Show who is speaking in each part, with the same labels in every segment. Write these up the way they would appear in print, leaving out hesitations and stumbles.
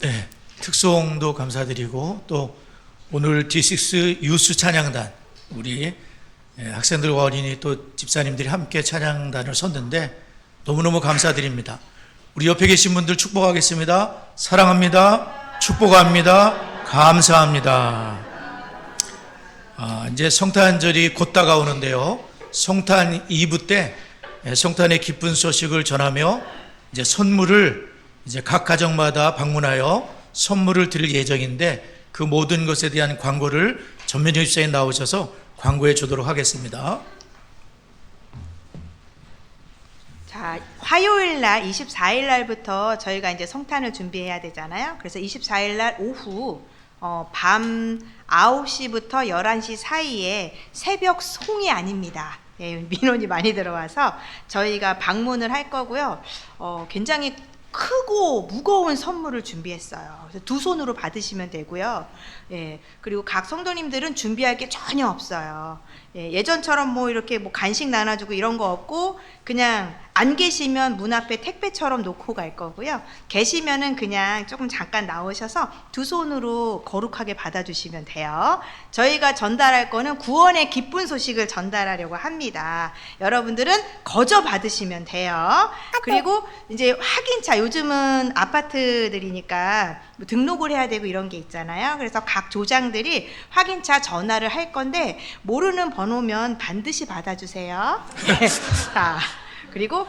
Speaker 1: 네, 특송도 감사드리고 또 오늘 D6 유스 찬양단 우리 학생들과 어린이 또 집사님들이 함께 찬양단을 섰는데 너무너무 감사드립니다. 우리 옆에 계신 분들 축복하겠습니다. 사랑합니다. 축복합니다. 감사합니다. 이제 성탄절이 곧 다가오는데요. 성탄 2부 때 성탄의 기쁜 소식을 전하며 이제 선물을 이제 각 가정마다 방문하여 선물을 드릴 예정인데 그 모든 것에 대한 광고를 전면희 집사님 나오셔서 광고해 주도록 하겠습니다.
Speaker 2: 자, 화요일 날 24일 날부터 저희가 이제 성탄을 준비해야 되잖아요. 그래서 24일 날 오후 밤 9시부터 11시 사이에 새벽 송이 아닙니다. 예, 민원이 많이 들어와서 저희가 방문을 할 거고요. 굉장히 크고 무거운 선물을 준비했어요. 그래서 두 손으로 받으시면 되고요. 예, 그리고 각 성도님들은 준비할 게 전혀 없어요. 예, 예전처럼 뭐 이렇게 뭐 간식 나눠주고 이런 거 없고 그냥 안 계시면 문 앞에 택배처럼 놓고 갈 거고요. 계시면은 그냥 조금 잠깐 나오셔서 두 손으로 거룩하게 받아주시면 돼요. 저희가 전달할 거는 구원의 기쁜 소식을 전달하려고 합니다. 여러분들은 거저 받으시면 돼요. 그리고 이제 확인차, 요즘은 아파트들이니까 뭐 등록을 해야 되고 이런 게 있잖아요. 그래서 각 조장들이 확인차 전화를 할 건데 모르는 번호면 반드시 받아주세요. 자, 그리고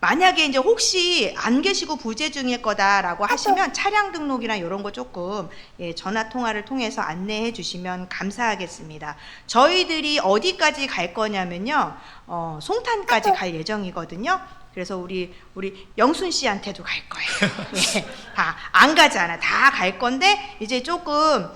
Speaker 2: 만약에 이제 혹시 안 계시고 부재 중일 거다라고 하시면 차량 등록이나 이런 거 조금 전화 통화를 통해서 안내해 주시면 감사하겠습니다. 저희들이 어디까지 갈 거냐면요, 송탄까지 갈 예정이거든요. 그래서 우리 영순 씨한테도 갈 거예요. 예, 다 안 가잖아. 다 갈 건데 이제 조금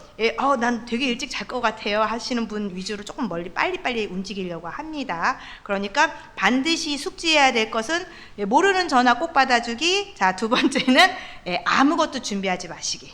Speaker 2: 난 되게 일찍 잘 것 같아요 하시는 분 위주로 조금 멀리 빨리빨리 움직이려고 합니다. 그러니까 반드시 숙지해야 될 것은 모르는 전화 꼭 받아주기. 자, 두 번째는 아무것도 준비하지 마시기.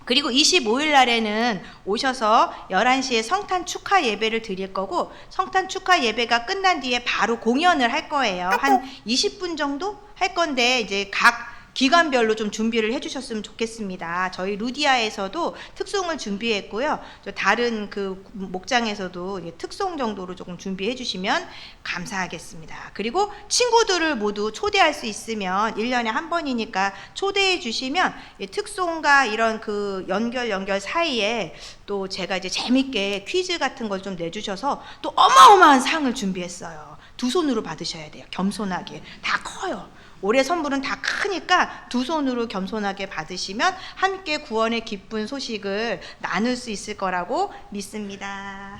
Speaker 2: 그리고 25일 날에는 오셔서 11시에 성탄 축하 예배를 드릴 거고, 성탄 축하 예배가 끝난 뒤에 바로 공연을 할 거예요. 한 20분 정도 할 건데 이제 각 기관별로 좀 준비를 해주셨으면 좋겠습니다. 저희 루디아에서도 특송을 준비했고요. 또 다른 그 목장에서도 특송 정도로 조금 준비해 주시면 감사하겠습니다. 그리고 친구들을 모두 초대할 수 있으면 1년에 한 번이니까 초대해 주시면 특송과 이런 그 연결 사이에 또 제가 이제 재밌게 퀴즈 같은 걸 좀 내주셔서 또 어마어마한 상을 준비했어요. 두 손으로 받으셔야 돼요. 겸손하게. 다 커요. 올해 선물은 다 크니까 두 손으로 겸손하게 받으시면 함께 구원의 기쁜 소식을 나눌 수 있을 거라고 믿습니다.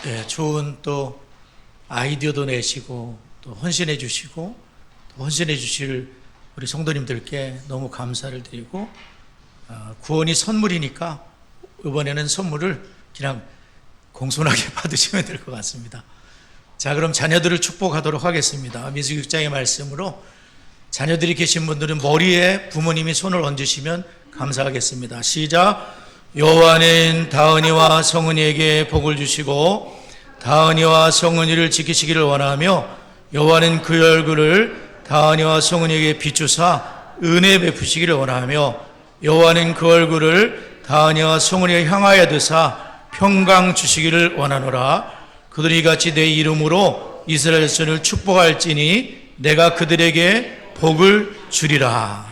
Speaker 1: 네, 좋은 또 아이디어도 내시고 또 헌신해 주시고 또 헌신해 주실 우리 성도님들께 너무 감사를 드리고, 구원이 선물이니까 이번에는 선물을 그냥 공손하게 받으시면 될 것 같습니다. 자, 그럼 자녀들을 축복하도록 하겠습니다. 민수육장의 말씀으로 자녀들이 계신 분들은 머리에 부모님이 손을 얹으시면 감사하겠습니다. 시작. 여호와는 다은이와 성은이에게 복을 주시고 다은이와 성은이를 지키시기를 원하며 여호와는 그의 얼굴을 다은이와 성은이에게 비추사 은혜 베푸시기를 원하며 여호와는 그 얼굴을 다은이와 성은이에 향하여 드사 평강 주시기를 원하노라. 그들이 같이 내 이름으로 이스라엘 자손을 축복할지니 내가 그들에게 복을 주리라.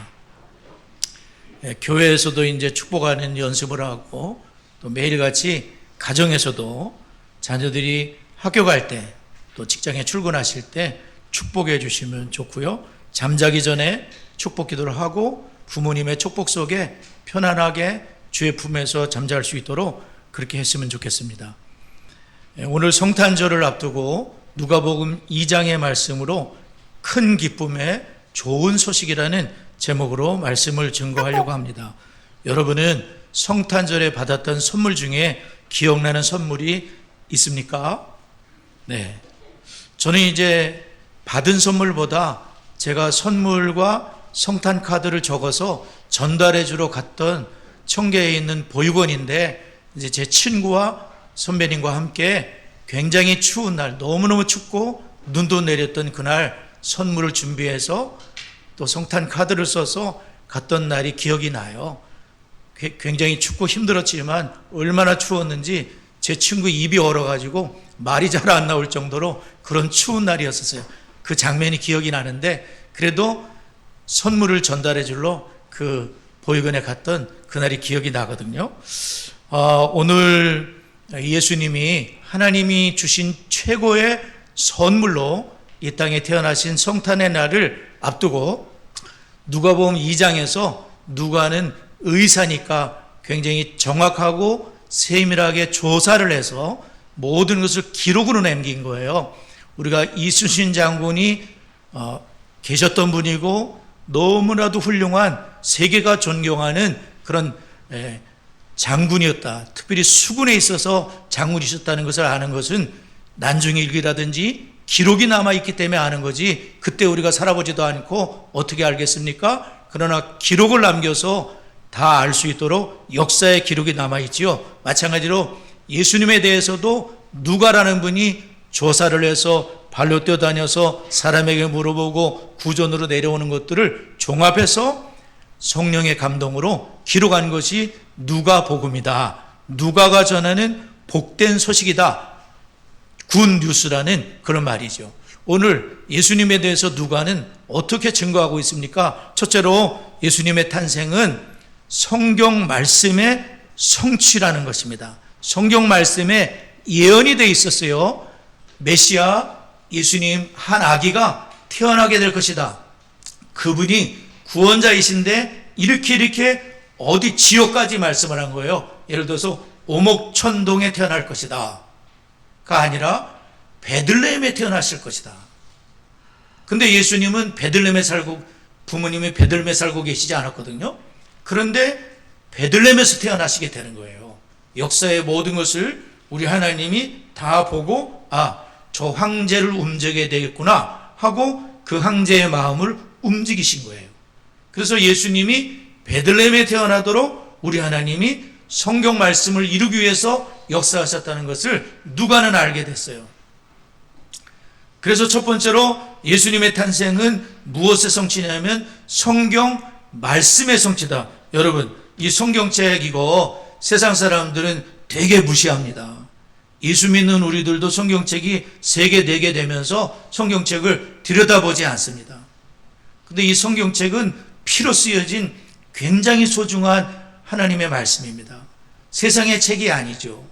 Speaker 1: 교회에서도 이제 축복하는 연습을 하고 또 매일같이 가정에서도 자녀들이 학교 갈 때 또 직장에 출근하실 때 축복해 주시면 좋고요. 잠자기 전에 축복 기도를 하고 부모님의 축복 속에 편안하게 주의 품에서 잠잘 수 있도록 그렇게 했으면 좋겠습니다. 오늘 성탄절을 앞두고 누가복음 2장의 말씀으로 큰 기쁨의 좋은 소식이라는 제목으로 말씀을 증거하려고 합니다. 여러분은 성탄절에 받았던 선물 중에 기억나는 선물이 있습니까? 네. 저는 이제 받은 선물보다 제가 선물과 성탄 카드를 적어서 전달해 주러 갔던 청계에 있는 보육원인데 이제 제 친구와 선배님과 함께 굉장히 추운 날, 너무너무 춥고 눈도 내렸던 그날 선물을 준비해서 또 성탄 카드를 써서 갔던 날이 기억이 나요. 굉장히 춥고 힘들었지만 얼마나 추웠는지 제 친구 입이 얼어가지고 말이 잘 안 나올 정도로 그런 추운 날이었었어요. 그 장면이 기억이 나는데 그래도 선물을 전달해 줄로 그 보육원에 갔던 그날이 기억이 나거든요. 오늘 예수님이 하나님이 주신 최고의 선물로 이 땅에 태어나신 성탄의 날을 앞두고 누가복음 2장에서 누가는 의사니까 굉장히 정확하고 세밀하게 조사를 해서 모든 것을 기록으로 남긴 거예요. 우리가 이순신 장군이 계셨던 분이고 너무나도 훌륭한 세계가 존경하는 그런 장군이었다. 특별히 수군에 있어서 장군이셨다는 것을 아는 것은 난중일기라든지 기록이 남아있기 때문에 아는 거지 그때 우리가 살아보지도 않고 어떻게 알겠습니까? 그러나 기록을 남겨서 다 알 수 있도록 역사의 기록이 남아있지요. 마찬가지로 예수님에 대해서도 누가라는 분이 조사를 해서 발로 뛰어다녀서 사람에게 물어보고 구전으로 내려오는 것들을 종합해서 성령의 감동으로 기록한 것이 누가복음이다. 누가가 전하는 복된 소식이다. 굿 뉴스라는 그런 말이죠. 오늘 예수님에 대해서 누가는 어떻게 증거하고 있습니까? 첫째로 예수님의 탄생은 성경 말씀의 성취라는 것입니다. 성경 말씀에 예언이 되어 있었어요. 메시아 예수님 한 아기가 태어나게 될 것이다. 그분이 구원자이신데 이렇게 어디 지역까지 말씀을 한 거예요. 예를 들어서 오목천동에 태어날 것이다 가 아니라 베들레헴에 태어나실 것이다. 근데 예수님은 베들레헴에 살고 부모님이 베들레헴에 살고 계시지 않았거든요. 그런데 베들레헴에서 태어나시게 되는 거예요. 역사의 모든 것을 우리 하나님이 다 보고 저 황제를 움직여야 되겠구나 하고 그 황제의 마음을 움직이신 거예요. 그래서 예수님이 베들레헴에 태어나도록 우리 하나님이 성경 말씀을 이루기 위해서 역사하셨다는 것을 누가는 알게 됐어요. 그래서 첫 번째로 예수님의 탄생은 무엇의 성취냐면 성경 말씀의 성취다. 여러분, 이 성경책 이거 세상 사람들은 되게 무시합니다. 예수 믿는 우리들도 성경책이 3개, 4개 되면서 성경책을 들여다보지 않습니다. 근데 이 성경책은 피로 쓰여진 굉장히 소중한 하나님의 말씀입니다. 세상의 책이 아니죠.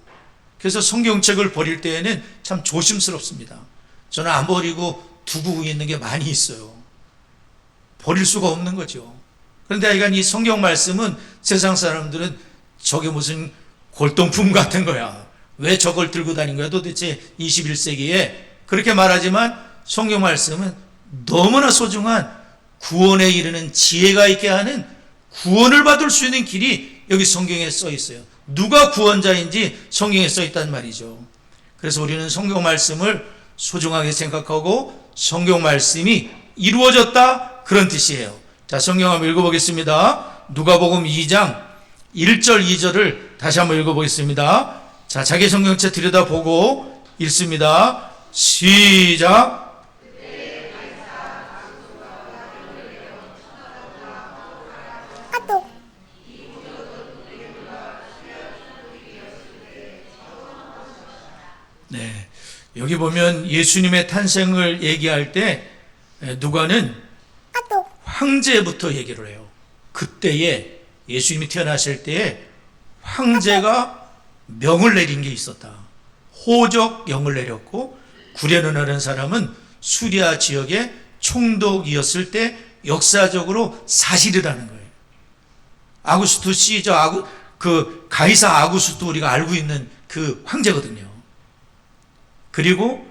Speaker 1: 그래서 성경책을 버릴 때에는 참 조심스럽습니다. 저는 안 버리고 두고 있는 게 많이 있어요. 버릴 수가 없는 거죠. 그런데 하여간 이 성경 말씀은 세상 사람들은 저게 무슨 골동품 같은 거야. 왜 저걸 들고 다닌 거야 도대체 21세기에. 그렇게 말하지만 성경 말씀은 너무나 소중한 구원에 이르는 지혜가 있게 하는 구원을 받을 수 있는 길이 여기 성경에 써 있어요. 누가 구원자인지 성경에 써 있단 말이죠. 그래서 우리는 성경 말씀을 소중하게 생각하고 성경 말씀이 이루어졌다 그런 뜻이에요. 자, 성경 한번 읽어보겠습니다. 누가복음 2장 1절 2절을 다시 한번 읽어보겠습니다. 자, 자기 성경책 들여다보고 읽습니다. 시작. 네, 여기 보면 예수님의 탄생을 얘기할 때 누가는 황제부터 얘기를 해요. 그때에 예수님이 태어나실 때에 황제가 명을 내린 게 있었다. 호적 명을 내렸고 구레노라는 사람은 수리아 지역의 총독이었을 때 역사적으로 사실이라는 거예요. 아구스투 시저 그 가이사 아구스투 우리가 알고 있는 그 황제거든요. 그리고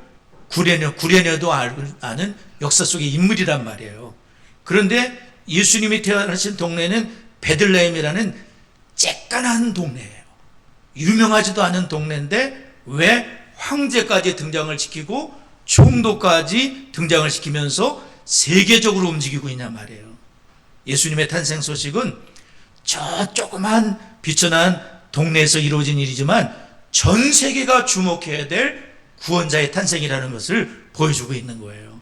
Speaker 1: 구레네도 아는 역사 속의 인물이란 말이에요. 그런데 예수님이 태어나신 동네는 베들레헴이라는 쬐깐한 동네예요. 유명하지도 않은 동네인데 왜 황제까지 등장을 시키고 총독까지 등장을 시키면서 세계적으로 움직이고 있냐 말이에요. 예수님의 탄생 소식은 저 조그만 비천한 동네에서 이루어진 일이지만 전 세계가 주목해야 될 구원자의 탄생이라는 것을 보여주고 있는 거예요.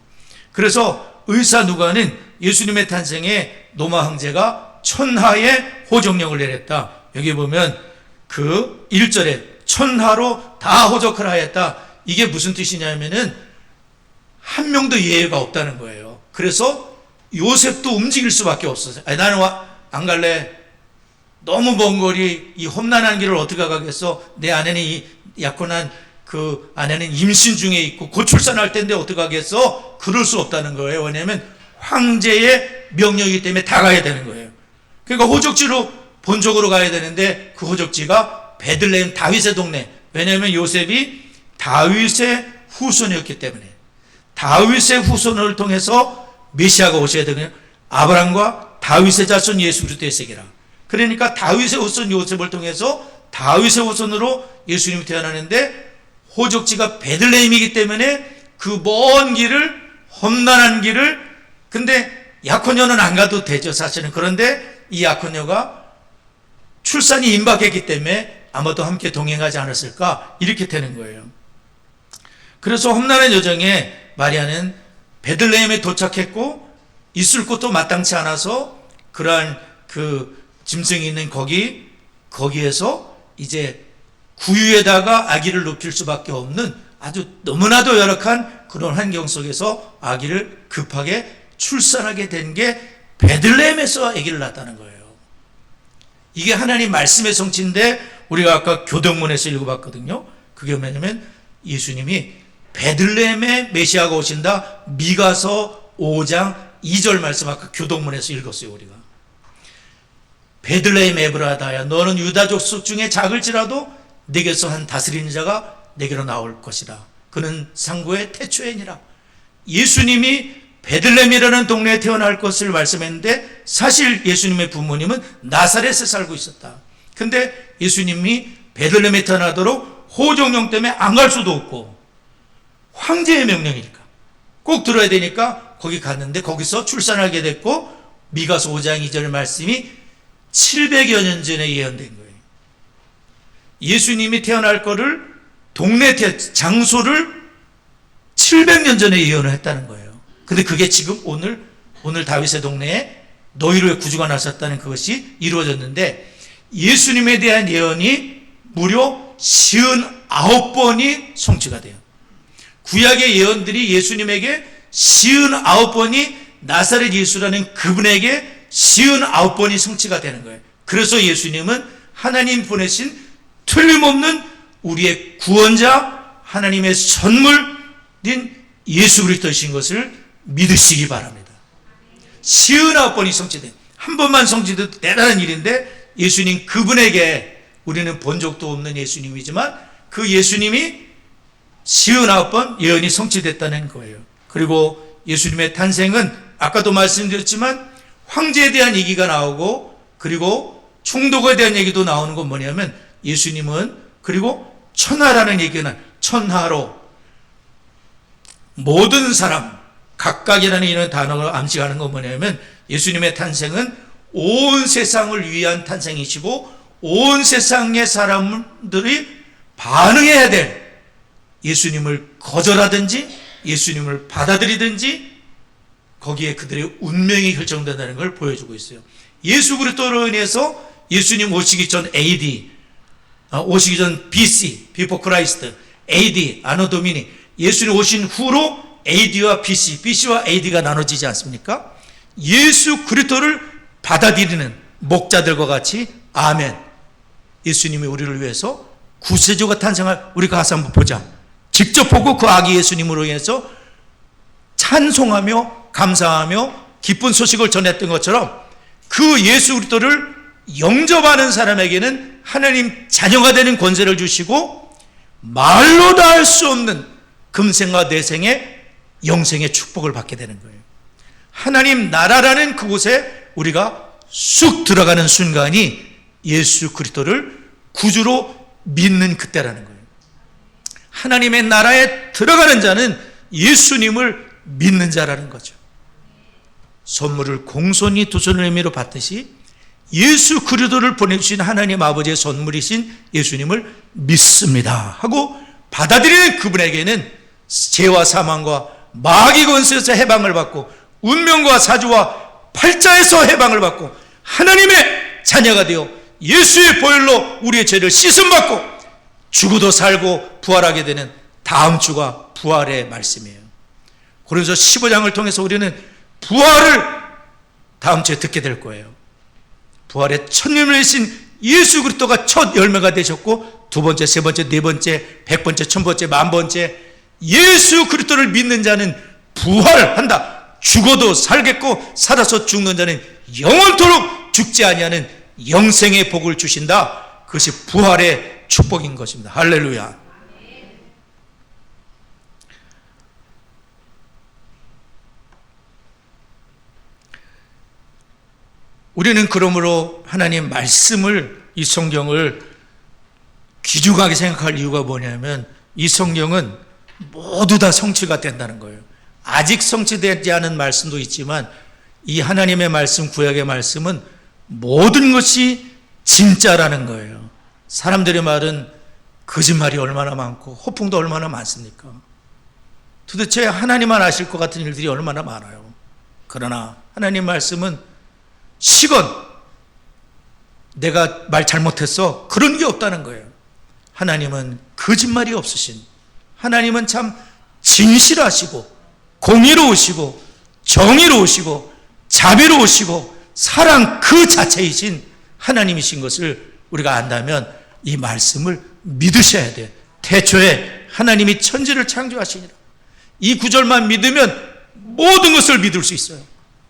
Speaker 1: 그래서 의사 누가는 예수님의 탄생에 로마 황제가 천하의 호족령을 내렸다. 여기 보면 그 1절에 천하로 다 호적을 하였다. 이게 무슨 뜻이냐면은 한 명도 예외가 없다는 거예요. 그래서 요셉도 움직일 수밖에 없었어요. 아니, 나는 안 갈래. 너무 먼 거리, 이 험난한 길을 어떻게 가겠어? 내 아내는 이 약혼한 그 아내는 임신 중에 있고 곧 출산할 텐데 어떻게 가겠어? 그럴 수 없다는 거예요. 왜냐하면 황제의 명령이기 때문에 다 가야 되는 거예요. 그러니까 호적지로 본적으로 가야 되는데 그 호적지가 베들레헴 다윗의 동네. 왜냐하면 요셉이 다윗의 후손이었기 때문에 다윗의 후손을 통해서 메시아가 오셔야 되거든요. 아브라함과 다윗의 자손 예수 그리스도의 세계라. 그러니까 다윗의 후손 요셉을 통해서 다윗의 후손으로 예수님이 태어나는데 호적지가 베들레헴이기 때문에 그 먼 길을 험난한 길을 근데 약혼녀는 안 가도 되죠 사실은. 그런데 이 약혼녀가 출산이 임박했기 때문에 아마도 함께 동행하지 않았을까 이렇게 되는 거예요. 그래서 험난한 여정에 마리아는 베들레헴에 도착했고 있을 곳도 마땅치 않아서 그러한 그 짐승이 있는 거기에서 이제 구유에다가 아기를 눕힐 수밖에 없는 아주 너무나도 열악한 그런 환경 속에서 아기를 급하게 출산하게 된 게 베들레헴에서 아기를 낳았다는 거예요. 이게 하나님 말씀의 성취인데 우리가 아까 교동문에서 읽어봤거든요. 그게 뭐냐면 예수님이 베들레헴에 메시아가 오신다. 미가서 5장 2절 말씀 아까 교동문에서 읽었어요. 우리가 베들레헴 에브라다야 너는 유다 족속 중에 작을지라도 내게서 한 다스리는 자가 내게로 나올 것이다. 그는 상고의 태초에니라. 예수님이 베들레헴이라는 동네에 태어날 것을 말씀했는데 사실 예수님의 부모님은 나사렛에 살고 있었다. 근데 예수님이 베들레헴에 태어나도록 호종령 때문에 안 갈 수도 없고 황제의 명령이니까 꼭 들어야 되니까 거기 갔는데 거기서 출산하게 됐고 미가서 5장 2절 말씀이 700여 년 전에 예언된 거예요. 예수님이 태어날 거를 동네 장소를 700년 전에 예언을 했다는 거예요. 근데 그게 지금 오늘 다윗의 동네에 너희로 구주가 나섰다는 그것이 이루어졌는데 예수님에 대한 예언이 무려 59번이 성취가 돼요. 구약의 예언들이 예수님에게 59번이 나사렛 예수라는 그분에게 59번이 성취가 되는 거예요. 그래서 예수님은 하나님 보내신 틀림없는 우리의 구원자 하나님의 선물인 예수 그리스도이신 것을 믿으시기 바랍니다. 59번이 성취된 한 번만 성취돼도 대단한 일인데 예수님 그분에게 우리는 본 적도 없는 예수님이지만 그 예수님이 59번 예언이 성취됐다는 거예요. 그리고 예수님의 탄생은 아까도 말씀드렸지만 황제에 대한 얘기가 나오고 그리고 총독에 대한 얘기도 나오는 건 뭐냐면 예수님은 그리고 천하라는 얘기는 천하로 모든 사람 각각이라는 이런 단어가 암시하는 건 뭐냐면 예수님의 탄생은 온 세상을 위한 탄생이시고 온 세상의 사람들이 반응해야 될 예수님을 거절하든지 예수님을 받아들이든지 거기에 그들의 운명이 결정된다는 걸 보여주고 있어요. 예수 그리스도로 인해서 예수님 오시기 전 AD, 오시기 전 BC, Before Christ, AD, 아노 도미니, 예수님 오신 후로 AD와 BC와 AD가 나눠지지 않습니까? 예수 그리스도를 받아들이는 목자들과 같이 아멘. 예수님이 우리를 위해서 구세주가 탄생할 우리가 가서 한번 보자. 직접 보고 그 아기 예수님으로 인해서 찬송하며 감사하며 기쁜 소식을 전했던 것처럼 그 예수 그리스도를 영접하는 사람에게는 하나님 자녀가 되는 권세를 주시고 말로 다 할 수 없는 금생과 내생의 영생의 축복을 받게 되는 거예요. 하나님 나라라는 그곳에 우리가 쑥 들어가는 순간이 예수 그리스도를 구주로 믿는 그때라는 거예요. 하나님의 나라에 들어가는 자는 예수님을 믿는 자라는 거죠. 선물을 공손히 두 손을 의미로 받듯이 예수 그리스도를 보내주신 하나님 아버지의 선물이신 예수님을 믿습니다 하고 받아들이는 그분에게는 죄와 사망과 마귀 권세에서 해방을 받고 운명과 사주와 팔자에서 해방을 받고 하나님의 자녀가 되어 예수의 보혈로 우리의 죄를 씻음받고 죽어도 살고 부활하게 되는 다음 주가 부활의 말씀이에요. 그래서 15장을 통해서 우리는 부활을 다음 주에 듣게 될 거예요. 부활의 첫 열매이신 예수 그리스도가 첫 열매가 되셨고 두 번째, 세 번째, 네 번째, 100번째, 1000번째, 10,000번째 예수 그리스도를 믿는 자는 부활한다. 죽어도 살겠고 살아서 죽는 자는 영원토록 죽지 아니하는 영생의 복을 주신다. 그것이 부활의 축복인 것입니다. 할렐루야. 우리는 그러므로 하나님 말씀을, 이 성경을 귀중하게 생각할 이유가 뭐냐면 이 성경은 모두 다 성취가 된다는 거예요. 아직 성취되지 않은 말씀도 있지만 이 하나님의 말씀, 구약의 말씀은 모든 것이 진짜라는 거예요. 사람들의 말은 거짓말이 얼마나 많고 허풍도 얼마나 많습니까? 도대체 하나님만 아실 것 같은 일들이 얼마나 많아요. 그러나 하나님 말씀은 시건 내가 말 잘못했어 그런 게 없다는 거예요. 하나님은 거짓말이 없으신, 하나님은 참 진실하시고 공의로우시고 정의로우시고 자비로우시고 사랑 그 자체이신 하나님이신 것을 우리가 안다면 이 말씀을 믿으셔야 돼요. 태초에 하나님이 천지를 창조하시니라. 이 구절만 믿으면 모든 것을 믿을 수 있어요.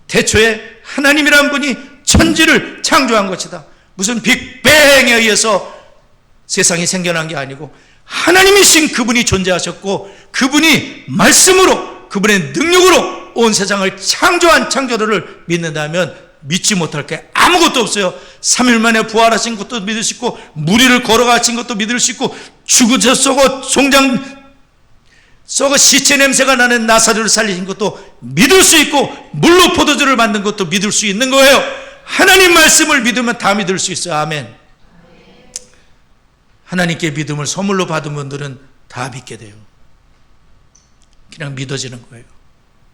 Speaker 1: 태초에 하나님이란 분이 천지를 창조한 것이다. 무슨 빅뱅에 의해서 세상이 생겨난 게 아니고 하나님이신 그분이 존재하셨고 그분이 말씀으로 그분의 능력으로 온 세상을 창조한 창조를 믿는다면 믿지 못할 게 아무것도 없어요. 3일 만에 부활하신 것도 믿을 수 있고 무리를 걸어가신 것도 믿을 수 있고 죽어서 송장 썩어 시체 냄새가 나는 나사로를 살리신 것도 믿을 수 있고 물로 포도주를 만든 것도 믿을 수 있는 거예요. 하나님 말씀을 믿으면 다 믿을 수 있어요. 아멘. 하나님께 믿음을 선물로 받은 분들은 다 믿게 돼요. 그냥 믿어지는 거예요.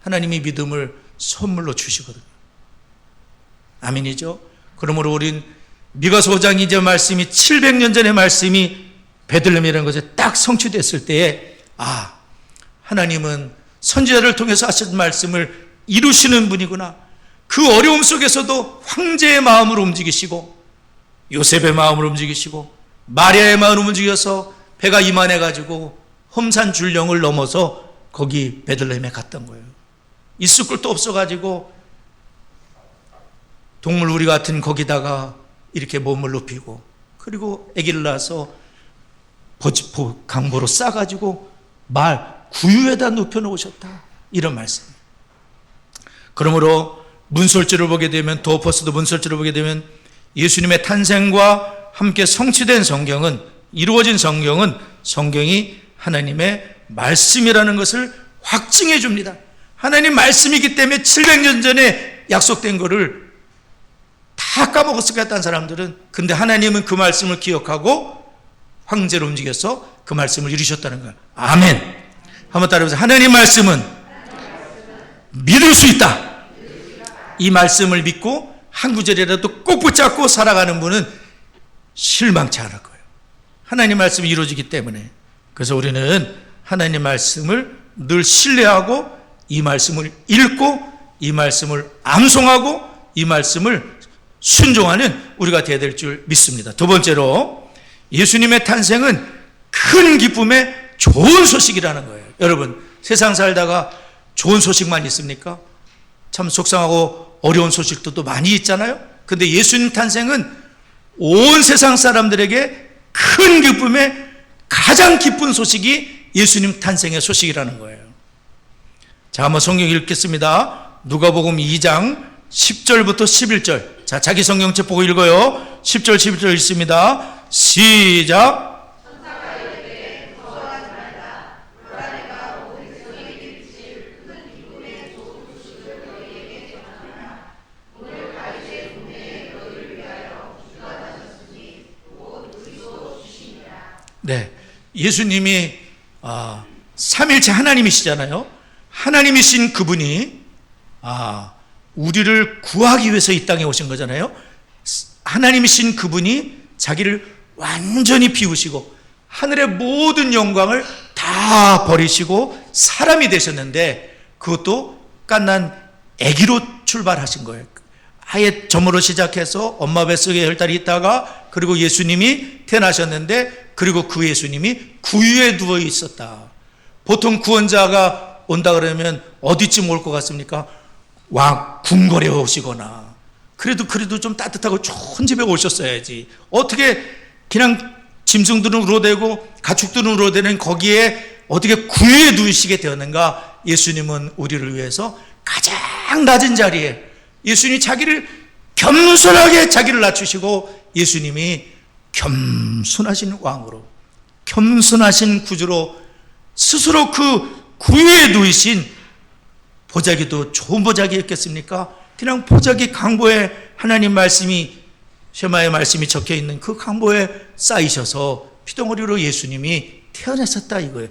Speaker 1: 하나님이 믿음을 선물로 주시거든요. 아멘이죠? 그러므로 우린 미가서 5장 이제 말씀이 700년 전의 말씀이 베들레헴이라는 것에 딱 성취됐을 때에 하나님은 선지자를 통해서 하신 말씀을 이루시는 분이구나. 그 어려움 속에서도 황제의 마음을 움직이시고 요셉의 마음을 움직이시고 마리아의 마음을 움직여서 배가 이만해가지고 험산 줄령을 넘어서 거기 베들레헴에 갔던 거예요. 있을 곳도 없어가지고 동물 우리 같은 거기다가 이렇게 몸을 눕히고 그리고 아기를 낳아서 강보로 싸가지고 구유에다 눕혀놓으셨다. 이런 말씀. 그러므로 문설주를 보게 되면 도어포스도 문설주를 보게 되면 예수님의 탄생과 함께 성취된 성경은 이루어진 성경이 하나님의 말씀이라는 것을 확증해 줍니다. 하나님 말씀이기 때문에 700년 전에 약속된 거를 다 까먹었을 것 같다는 사람들은 근데 하나님은 그 말씀을 기억하고 황제로 움직여서 그 말씀을 이루셨다는 거예요. 아멘. 한번 따라해보세요. 하나님 말씀은 믿을 수 있다. 이 말씀을 믿고 한 구절이라도 꼭 붙잡고 살아가는 분은 실망치 않을 거예요. 하나님 말씀이 이루어지기 때문에. 그래서 우리는 하나님 말씀을 늘 신뢰하고 이 말씀을 읽고 이 말씀을 암송하고 이 말씀을 순종하는 우리가 되어야 될 줄 믿습니다. 두 번째로 예수님의 탄생은 큰 기쁨의 좋은 소식이라는 거예요. 여러분 세상 살다가 좋은 소식만 있습니까? 참 속상하고 어려운 소식도 또 많이 있잖아요. 근데 예수님 탄생은 온 세상 사람들에게 큰 기쁨의 가장 기쁜 소식이 예수님 탄생의 소식이라는 거예요. 자, 한번 성경 읽겠습니다. 누가복음 2장 10절부터 11절. 자, 자기 성경책 보고 읽어요. 10절 11절 읽습니다. 시작. 네, 예수님이 삼일체 하나님이시잖아요. 하나님이신 그분이 우리를 구하기 위해서 이 땅에 오신 거잖아요. 하나님이신 그분이 자기를 완전히 비우시고 하늘의 모든 영광을 다 버리시고 사람이 되셨는데, 그것도 갓난 아기로 출발하신 거예요. 아예 점으로 시작해서 엄마 뱃속에 10달이 있다가, 그리고 예수님이 태어나셨는데, 그리고 그 예수님이 구유에 누워 있었다. 보통 구원자가 온다 그러면 어디쯤 올 것 같습니까? 궁궐에 오시거나, 그래도 좀 따뜻하고 좋은 집에 오셨어야지. 어떻게 그냥 짐승들은 울어대고 가축들은 울어대는 거기에 어떻게 구유에 누우시게 되었는가? 예수님은 우리를 위해서 가장 낮은 자리에, 예수님이 자기를 겸손하게 자기를 낮추시고, 예수님이 겸손하신 왕으로, 겸손하신 구주로 스스로 그 구유에 누이신, 보자기도 좋은 보자기였겠습니까? 그냥 보자기 강보에 하나님 말씀이, 쉐마의 말씀이 적혀 있는 그 강보에 쌓이셔서 피덩어리로 예수님이 태어나셨다 이거예요.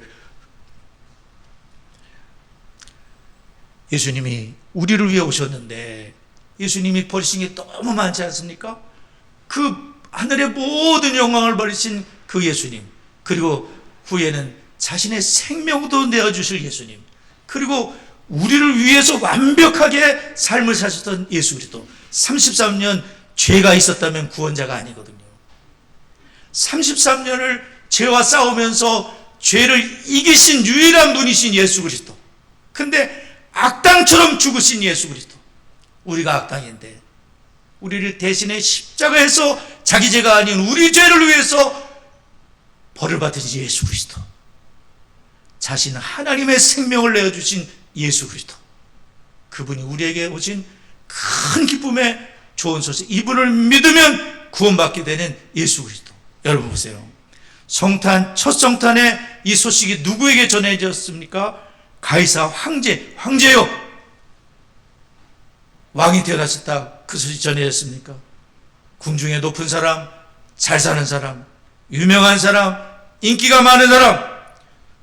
Speaker 1: 예수님이 우리를 위해 오셨는데, 예수님이 버리신 게 너무 많지 않습니까? 그 하늘의 모든 영광을 버리신 그 예수님, 그리고 후에는 자신의 생명도 내어주실 예수님, 그리고 우리를 위해서 완벽하게 삶을 사셨던 예수 그리스도. 33년 죄가 있었다면 구원자가 아니거든요. 33년을 죄와 싸우면서 죄를 이기신 유일한 분이신 예수 그리스도. 근데 악당처럼 죽으신 예수 그리스도. 우리가 악당인데 우리를 대신에 십자가에서 자기 죄가 아닌 우리 죄를 위해서 벌을 받으신 예수 그리스도. 자신 하나님의 생명을 내어주신 예수 그리스도. 그분이 우리에게 오신 큰 기쁨의 좋은 소식, 이분을 믿으면 구원받게 되는 예수 그리스도. 여러분 보세요. 성탄, 첫 성탄에 이 소식이 누구에게 전해졌습니까? 가이사 황제요, 왕이 태어나셨다, 그 소식 전해졌습니까? 궁중에 높은 사람, 잘 사는 사람, 유명한 사람, 인기가 많은 사람,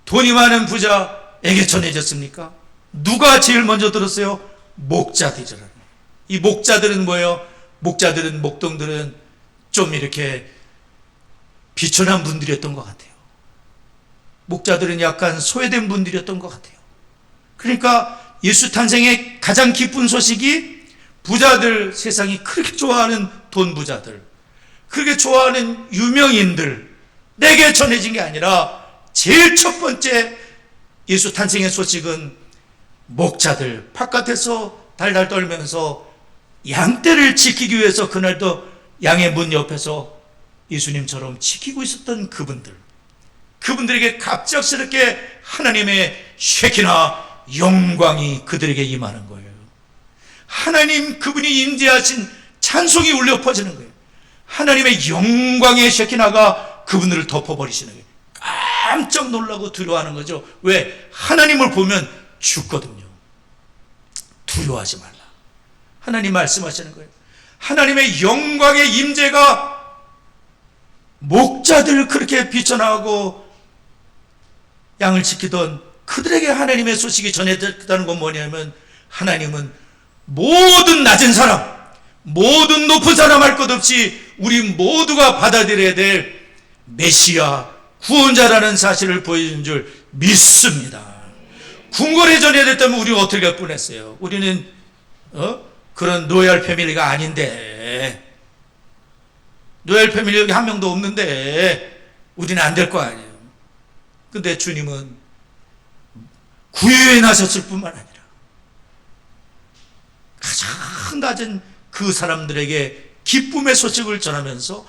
Speaker 1: 돈이 많은 부자에게 전해졌습니까? 누가 제일 먼저 들었어요? 목자들이라는. 이 목자들은 뭐예요? 목자들은, 목동들은 좀 이렇게 비천한 분들이었던 것 같아요. 목자들은 약간 소외된 분들이었던 것 같아요. 그러니까 예수 탄생의 가장 기쁜 소식이 부자들, 세상이 그렇게 좋아하는 돈 부자들, 그렇게 좋아하는 유명인들 내게 전해진 게 아니라, 제일 첫 번째 예수 탄생의 소식은 목자들, 바깥에서 달달 떨면서 양떼를 지키기 위해서 그날도 양의 문 옆에서 예수님처럼 지키고 있었던 그분들에게 갑작스럽게 하나님의 쉐키나 영광이 그들에게 임하는 거예요. 하나님 그분이 임재하신 찬송이 울려 퍼지는 거예요. 하나님의 영광의 쉐키나가 그분들을 덮어버리시는 거예요. 깜짝 놀라고 두려워하는 거죠. 왜? 하나님을 보면 죽거든요. 두려워하지 말라. 하나님 말씀하시는 거예요. 하나님의 영광의 임재가 목자들 그렇게 비춰나가고 양을 지키던 그들에게 하나님의 소식이 전해졌다는 건 뭐냐면, 하나님은 모든 낮은 사람, 모든 높은 사람 할 것 없이 우리 모두가 받아들여야 될 메시아, 구원자라는 사실을 보여준 줄 믿습니다. 궁궐에 전해졌다면 우리가 어떻게 할 뻔했어요? 우리는 그런 로얄 패밀리가 아닌데, 로얄 패밀리 여기 한 명도 없는데 우리는 안 될 거 아니에요. 근데 주님은 구유에 나셨을 뿐만 아니라 가장 낮은 그 사람들에게 기쁨의 소식을 전하면서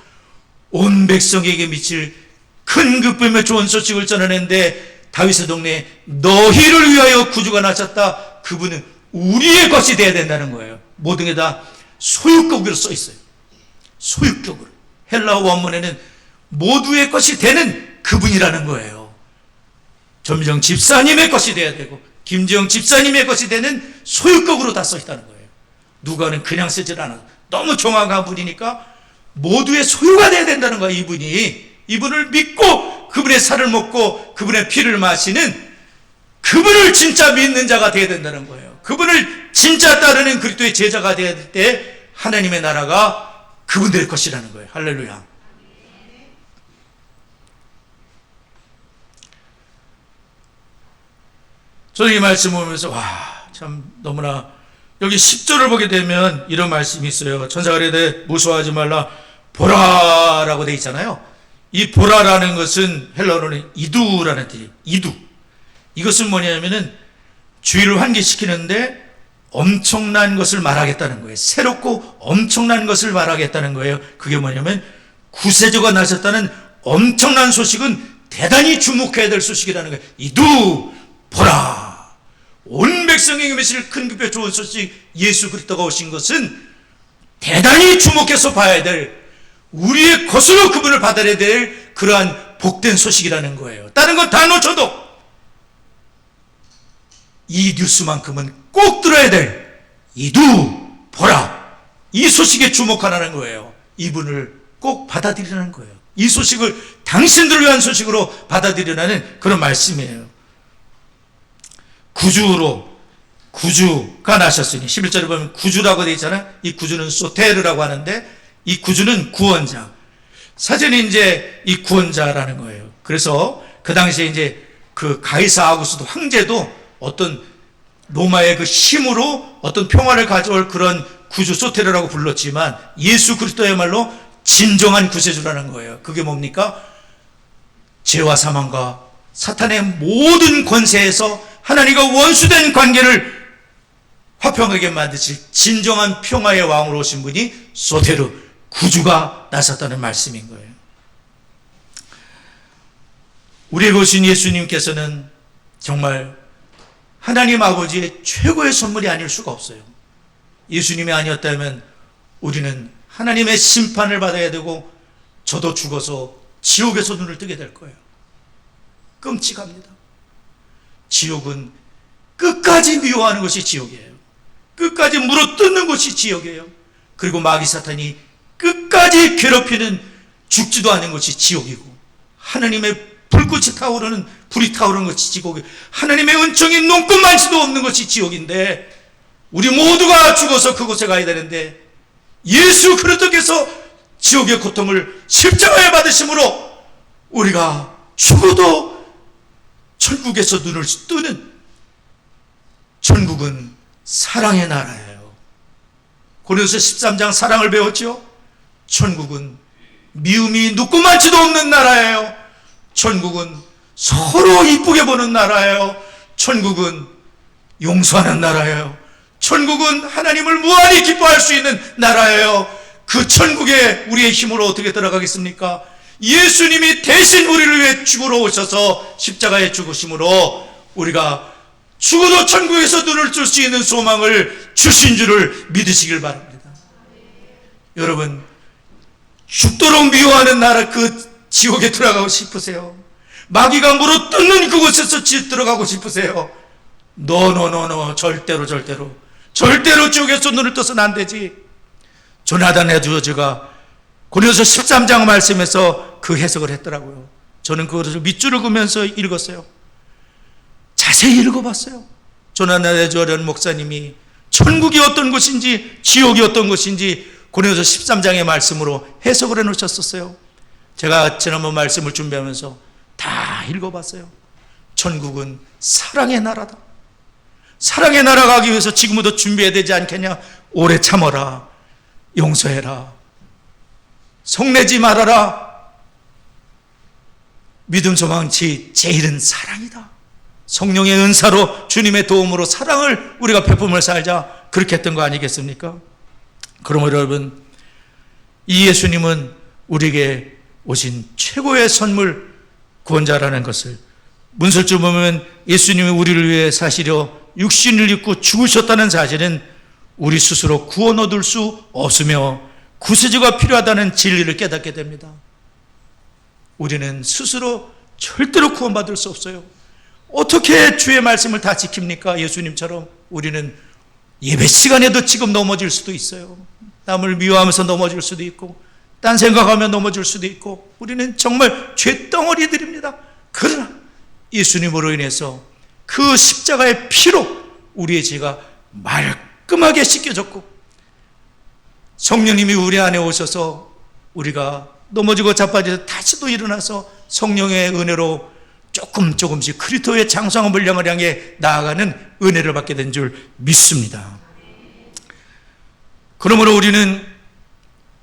Speaker 1: 온 백성에게 미칠 큰 기쁨의 좋은 소식을 전하는데, 다윗의 동네에 너희를 위하여 구주가 나셨다. 그분은 우리의 것이 되어야 된다는 거예요. 모든 게 다 소유격으로 써 있어요. 소유격으로. 헬라어 원문에는 모두의 것이 되는 그분이라는 거예요. 전미정 집사님의 것이 되어야 되고, 김지영 집사님의 것이 되는 소유격으로 다 써 있다는 거예요. 누가는 그냥 쓰질 않아. 너무 정확한 분이니까 모두의 소유가 되어야 된다는 거예요. 이분을 믿고 그분의 살을 먹고 그분의 피를 마시는 그분을 진짜 믿는 자가 되어야 된다는 거예요. 그분을 진짜 따르는 그리스도의 제자가 되어야 될 때 하나님의 나라가 그분들의 것이라는 거예요. 할렐루야. 저는 이 말씀을 보면서 참 너무나 여기 10절을 보게 되면 이런 말씀이 있어요. 천사가 이르되 무서워하지 말라 보라라고 되어 있잖아요. 이 보라라는 것은 헬라어로는 이두라는 뜻이에요. 이두. 이것은 뭐냐면은 주의를 환기시키는데 엄청난 것을 말하겠다는 거예요. 새롭고 엄청난 것을 말하겠다는 거예요. 그게 뭐냐면 구세주가 나셨다는 엄청난 소식은 대단히 주목해야 될 소식이라는 거예요. 이두 보라. 온 백성에게 미칠 큰 기쁘게 좋은 소식, 예수 그리스도가 오신 것은 대단히 주목해서 봐야 될, 우리의 것으로 그분을 받아야 될 그러한 복된 소식이라는 거예요. 다른 건 다 놓쳐도 이 뉴스만큼은 꼭 들어야 될 이두 보라, 이 소식에 주목하라는 거예요. 이분을 꼭 받아들이라는 거예요. 이 소식을 당신들을 위한 소식으로 받아들이라는 그런 말씀이에요. 구주가 나셨으니 11절에 보면 구주라고 되어 있잖아요. 이 구주는 소테르라고 하는데 이 구주는 구원자. 사전에 이제 이 구원자라는 거예요. 그래서 그 당시에 이제 그 가이사 아구스도 황제도 어떤 로마의 그 힘으로 어떤 평화를 가져올 그런 구주 소테르라고 불렀지만 예수 그리스도야말로 진정한 구세주라는 거예요. 그게 뭡니까? 죄와 사망과 사탄의 모든 권세에서 하나님과 원수된 관계를 화평하게 만드실 진정한 평화의 왕으로 오신 분이 소테르 구주가 나섰다는 말씀인 거예요. 우리에게 오신 예수님께서는 정말 하나님 아버지의 최고의 선물이 아닐 수가 없어요. 예수님이 아니었다면 우리는 하나님의 심판을 받아야 되고 저도 죽어서 지옥에서 눈을 뜨게 될 거예요. 끔찍합니다. 지옥은 끝까지 미워하는 것이 지옥이에요. 끝까지 물어뜯는 것이 지옥이에요. 그리고 마귀 사탄이 끝까지 괴롭히는, 죽지도 않는 것이 지옥이고, 하나님의 불꽃이 타오르는, 불이 타오르는 것이 지옥이고, 하나님의 은총이 눈꼽만치도 없는 것이 지옥인데, 우리 모두가 죽어서 그곳에 가야 되는데 예수 그리스도께서 지옥의 고통을 십자가에 받으심으로 우리가 죽어도 천국에서 눈을 뜨는, 천국은 사랑의 나라예요. 고린도서 13장 사랑을 배웠죠. 천국은 미움이 누구만치도 없는 나라예요. 천국은 서로 이쁘게 보는 나라예요. 천국은 용서하는 나라예요. 천국은 하나님을 무한히 기뻐할 수 있는 나라예요. 그 천국에 우리의 힘으로 어떻게 들어가겠습니까? 예수님이 대신 우리를 위해 죽으러 오셔서 십자가에 죽으심으로 우리가 죽어도 천국에서 눈을 뜰 수 있는 소망을 주신 줄을 믿으시길 바랍니다. 여러분, 죽도록 미워하는 나라 그 지옥에 들어가고 싶으세요? 마귀가 물어뜯는 그곳에서 들어가고 싶으세요? 노 절대로 지옥에서 눈을 떠서는 안 되지. 조나단 에드워즈가 고린도서 13장 말씀에서 그 해석을 했더라고요. 저는 그것을 밑줄을 그으면서 읽었어요. 자세히 읽어봤어요. 조나단 에드워즈 목사님이 천국이 어떤 곳인지 지옥이 어떤 곳인지 고린도서 13장의 말씀으로 해석을 해놓으셨었어요. 제가 지난번 말씀을 준비하면서 다 읽어봤어요. 천국은 사랑의 나라다. 사랑의 나라 가기 위해서 지금부터 준비해야 되지 않겠냐? 오래 참아라. 용서해라. 성내지 말아라. 믿음 소망치 제일은 사랑이다. 성령의 은사로 주님의 도움으로 사랑을 우리가 베품을 살자. 그렇게 했던 거 아니겠습니까? 그러므로 여러분, 이 예수님은 우리에게 오신 최고의 선물 구원자라는 것을, 문설주 보면 예수님이 우리를 위해 사시려 육신을 입고 죽으셨다는 사실은 우리 스스로 구원 얻을 수 없으며 구세주가 필요하다는 진리를 깨닫게 됩니다. 우리는 스스로 절대로 구원받을 수 없어요. 어떻게 주의 말씀을 다 지킵니까? 예수님처럼 우리는 예배 시간에도 지금 넘어질 수도 있어요. 남을 미워하면서 넘어질 수도 있고, 딴 생각하며 넘어질 수도 있고, 우리는 정말 죄덩어리들입니다. 그러나 예수님으로 인해서 그 십자가의 피로 우리의 죄가 말끔하게 씻겨졌고, 성령님이 우리 안에 오셔서 우리가 넘어지고 자빠져서 다시 또 일어나서 성령의 은혜로 조금씩 그리스도의 장성한 분량을 향해 나아가는 은혜를 받게 된 줄 믿습니다. 그러므로 우리는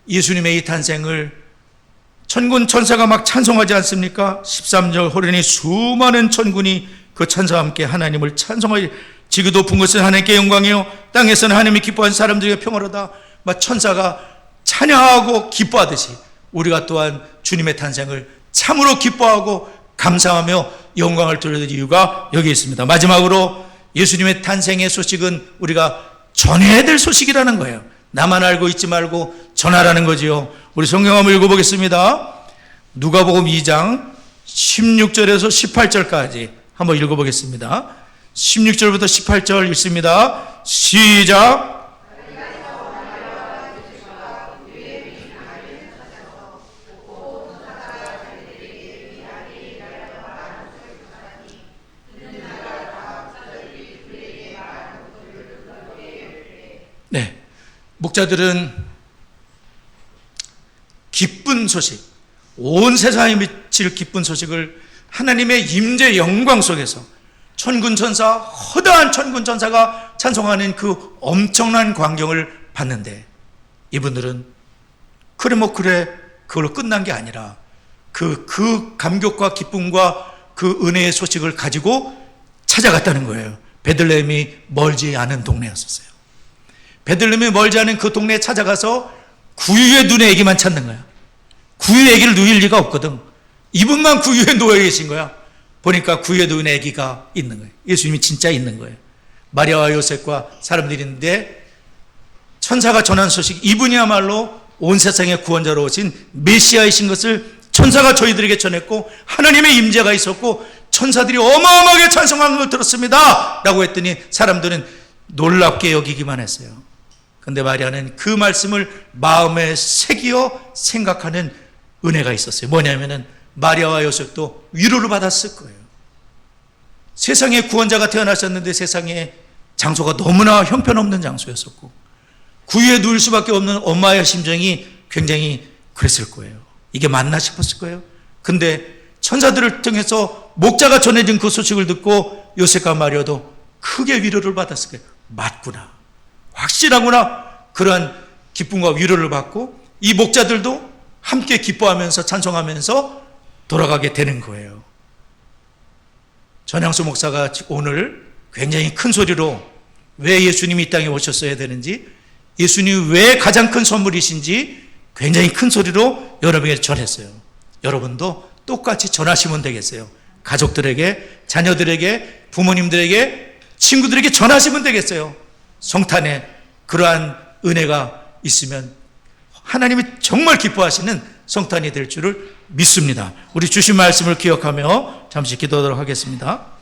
Speaker 1: 예수님의 이 탄생을 천군 천사가 막 찬송하지 않습니까? 13절 호련히 수많은 천군이 그 천사와 함께 하나님을 찬송하여, 지구 높은 것은 하나님께 영광이요 땅에서는 하나님이 기뻐하는 사람들에게 평화로다. 막 천사가 찬양하고 기뻐하듯이 우리가 또한 주님의 탄생을 참으로 기뻐하고 감사하며 영광을 돌려드릴 이유가 여기 있습니다. 마지막으로 예수님의 탄생의 소식은 우리가 전해야 될 소식이라는 거예요. 나만 알고 있지 말고 전하라는 거지요. 우리 성경 한번 읽어보겠습니다. 누가복음 2장 16절에서 18절까지 한번 읽어보겠습니다. 16절부터 18절 읽습니다. 시작. 네, 목자들은 기쁜 소식, 온 세상에 미칠 기쁜 소식을 하나님의 임재 영광 속에서 천군천사, 허다한 천군천사가 찬송하는 그 엄청난 광경을 봤는데, 이분들은 그래 그걸로 끝난 게 아니라 그 감격과 기쁨과 그 은혜의 소식을 가지고 찾아갔다는 거예요. 베들레헴이 멀지 않은 동네였었어요. 베들레헴이 멀지 않은 그 동네에 찾아가서 구유의 눈의 아기만 찾는 거야. 구유의 아기를 누일 리가 없거든. 이분만 구유에 놓여 계신 거야. 보니까 구유에 놓인 아기가 있는 거예요. 예수님이 진짜 있는 거예요. 마리아와 요셉과 사람들이 있는데, 천사가 전한 소식, 이분이야말로 온 세상의 구원자로 오신 메시아이신 것을 천사가 저희들에게 전했고, 하나님의 임재가 있었고, 천사들이 어마어마하게 찬송하는 걸 들었습니다 라고 했더니 사람들은 놀랍게 여기기만 했어요. 근데 마리아는 그 말씀을 마음에 새기어 생각하는 은혜가 있었어요. 뭐냐면은 마리아와 요셉도 위로를 받았을 거예요. 세상에 구원자가 태어나셨는데 세상에 장소가 너무나 형편없는 장소였었고, 구유에 누울 수밖에 없는 엄마의 심정이 굉장히 그랬을 거예요. 이게 맞나 싶었을 거예요. 근데 천사들을 통해서 목자가 전해진 그 소식을 듣고 요셉과 마리아도 크게 위로를 받았을 거예요. 맞구나, 확실하구나. 그러한 기쁨과 위로를 받고 이 목자들도 함께 기뻐하면서 찬송하면서 돌아가게 되는 거예요. 전향수 목사가 오늘 굉장히 큰 소리로 왜 예수님이 이 땅에 오셨어야 되는지, 예수님이 왜 가장 큰 선물이신지 굉장히 큰 소리로 여러분에게 전했어요. 여러분도 똑같이 전하시면 되겠어요. 가족들에게, 자녀들에게, 부모님들에게, 친구들에게 전하시면 되겠어요. 성탄에 그러한 은혜가 있으면 하나님이 정말 기뻐하시는 성탄이 될 줄을 믿습니다. 우리 주신 말씀을 기억하며 잠시 기도하도록 하겠습니다.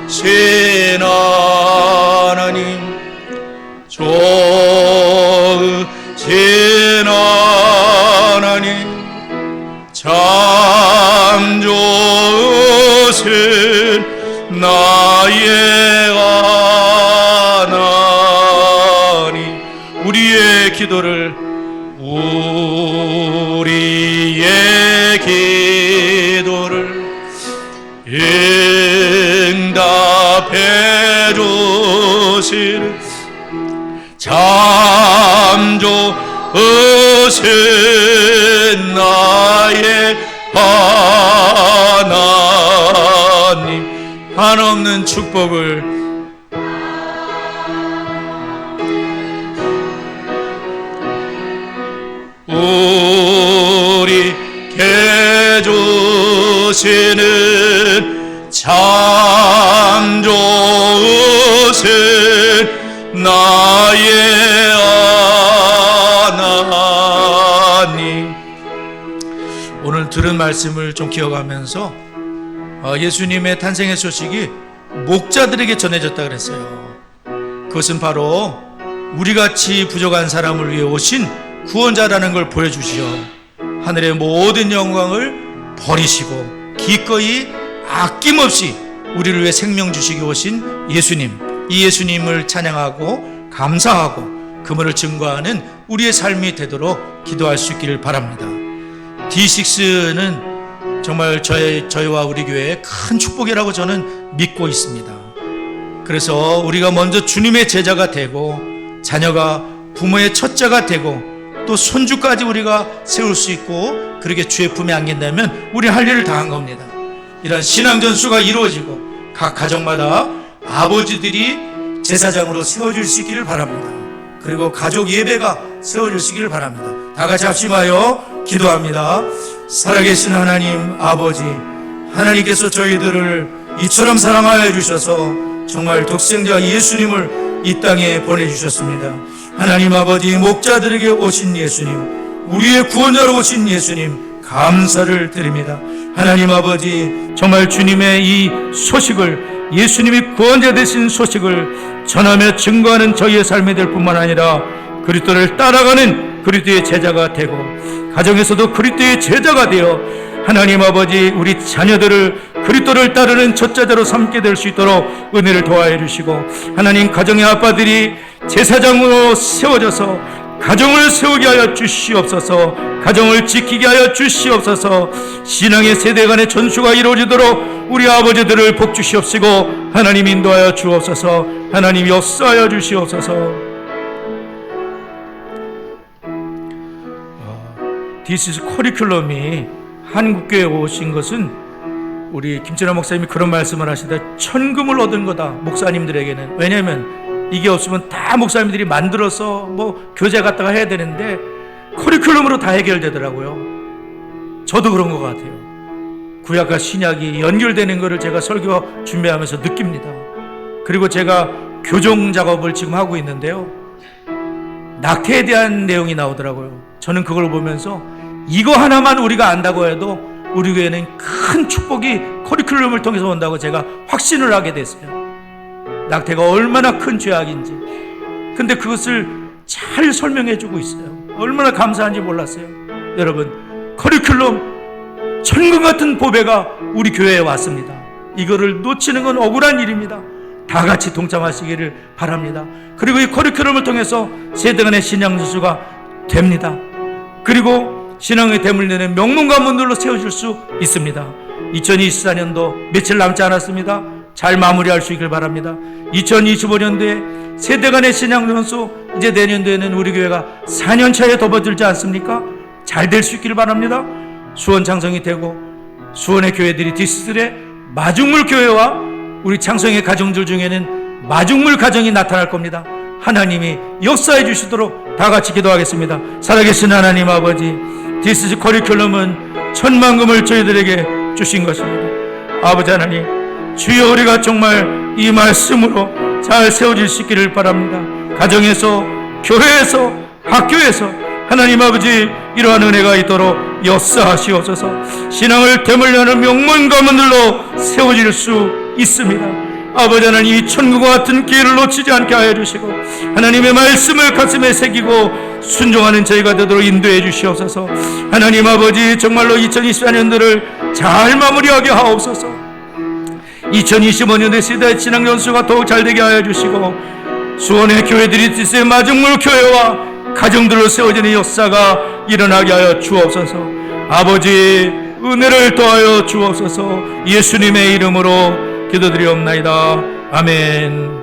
Speaker 1: 좋으신 하나님, 좋으신 하나님, 참 좋으신 나의 하나님, 우리의 기도를 응답해 주시는 참 좋으신 나의 하나님, 한없는 축복을 우리께 주시는 참 좋으신 나의 하나님, 오늘 들은 말씀을 좀 기억하면서 예수님의 탄생의 소식이 목자들에게 전해졌다 그랬어요. 그것은 바로 우리같이 부족한 사람을 위해 오신 구원자라는 걸 보여주시어 하늘의 모든 영광을 버리시고 기꺼이 아낌없이 우리를 위해 생명 주시기 오신 예수님, 이 예수님을 찬양하고 감사하고 그분을 증거하는 우리의 삶이 되도록 기도할 수 있기를 바랍니다. D6는 정말 저희와 우리 교회의 큰 축복이라고 저는 믿고 있습니다. 그래서 우리가 먼저 주님의 제자가 되고 자녀가 부모의 첫째가 되고 또 손주까지 우리가 세울 수 있고 그렇게 주의 품에 안긴다면 우리 할 일을 다 한 겁니다. 이런 신앙 전수가 이루어지고 각 가정마다 아버지들이 제사장으로 세워질 수 있기를 바랍니다. 그리고 가족 예배가 세워질 수 있기를 바랍니다. 다 같이 합심하여 기도합니다. 살아계신 하나님 아버지, 하나님께서 저희들을 이처럼 사랑하여 주셔서 정말 독생자 예수님을 이 땅에 보내주셨습니다. 하나님 아버지, 목자들에게 오신 예수님, 우리의 구원자로 오신 예수님 감사를 드립니다. 하나님 아버지, 정말 주님의 이 소식을, 예수님이 구원자 되신 소식을 전하며 증거하는 저희의 삶이 될 뿐만 아니라 그리스도를 따라가는 그리스도의 제자가 되고 가정에서도 그리스도의 제자가 되어 하나님 아버지, 우리 자녀들을 그리스도를 따르는 첫자자로 삼게 될 수 있도록 은혜를 도와해 주시고, 하나님 가정의 아빠들이 제사장으로 세워져서 가정을 세우게 하여 주시옵소서. 가정을 지키게 하여 주시옵소서. 신앙의 세대 간의 전수가 이루어지도록 우리 아버지들을 복 주시옵시고 하나님 인도하여 주옵소서. 하나님 역사하여 주시옵소서. 디스 커리큘럼이 한국교회에 오신 것은 우리 김진아 목사님이 그런 말씀을 하시다, 천금을 얻은 거다 목사님들에게는. 왜냐하면 이게 없으면 다 목사님들이 만들어서 교재 갖다가 해야 되는데 커리큘럼으로 다 해결되더라고요. 저도 그런 것 같아요. 구약과 신약이 연결되는 것을 제가 설교 준비하면서 느낍니다. 그리고 제가 교정 작업을 지금 하고 있는데요, 낙태에 대한 내용이 나오더라고요. 저는 그걸 보면서 이거 하나만 우리가 안다고 해도 우리 교회는 큰 축복이 커리큘럼을 통해서 온다고 제가 확신을 하게 됐어요. 낙태가 얼마나 큰 죄악인지. 근데 그것을 잘 설명해 주고 있어요. 얼마나 감사한지 몰랐어요. 여러분, 커리큘럼 천금 같은 보배가 우리 교회에 왔습니다. 이거를 놓치는 건 억울한 일입니다. 다 같이 동참하시기를 바랍니다. 그리고 이 커리큘럼을 통해서 세대 간의 신앙 지수가 됩니다. 그리고 신앙의 대물 내는 명문 가문들로 세워줄 수 있습니다. 2024년도 며칠 남지 않았습니다. 잘 마무리할 수 있길 바랍니다. 2025년도에 세대 간의 신앙 전수, 이제 내년도에는 우리 교회가 4년 차에 접어들지 않습니까? 잘 될 수 있길 바랍니다. 수원 창성이 되고 수원의 교회들이 디스들의 마중물 교회와 우리 창성의 가정들 중에는 마중물 가정이 나타날 겁니다. 하나님이 역사해 주시도록 다 같이 기도하겠습니다. 살아계신 하나님 아버지, 디스 커리큘럼은 천만금을 저희들에게 주신 것입니다. 아버지 하나님, 주여 우리가 정말 이 말씀으로 잘 세워질 수 있기를 바랍니다. 가정에서, 교회에서, 학교에서 하나님 아버지, 이러한 은혜가 있도록 역사하시옵소서. 신앙을 대물려는 명문 가문들로 세워질 수 있습니다. 아버지 하나님, 이 천국과 같은 기회를 놓치지 않게 하여 주시고 하나님의 말씀을 가슴에 새기고 순종하는 저희가 되도록 인도해 주시옵소서. 하나님 아버지, 정말로 2024년도를 잘 마무리하게 하옵소서. 2025년의 세대 신앙 연수가 더욱 잘되게 하여 주시고 수원의 교회들이 디스의 마중물 교회와 가정들로 세워지는 역사가 일어나게 하여 주옵소서. 아버지, 은혜를 더하여 주옵소서. 예수님의 이름으로 기도드리옵나이다. 아멘.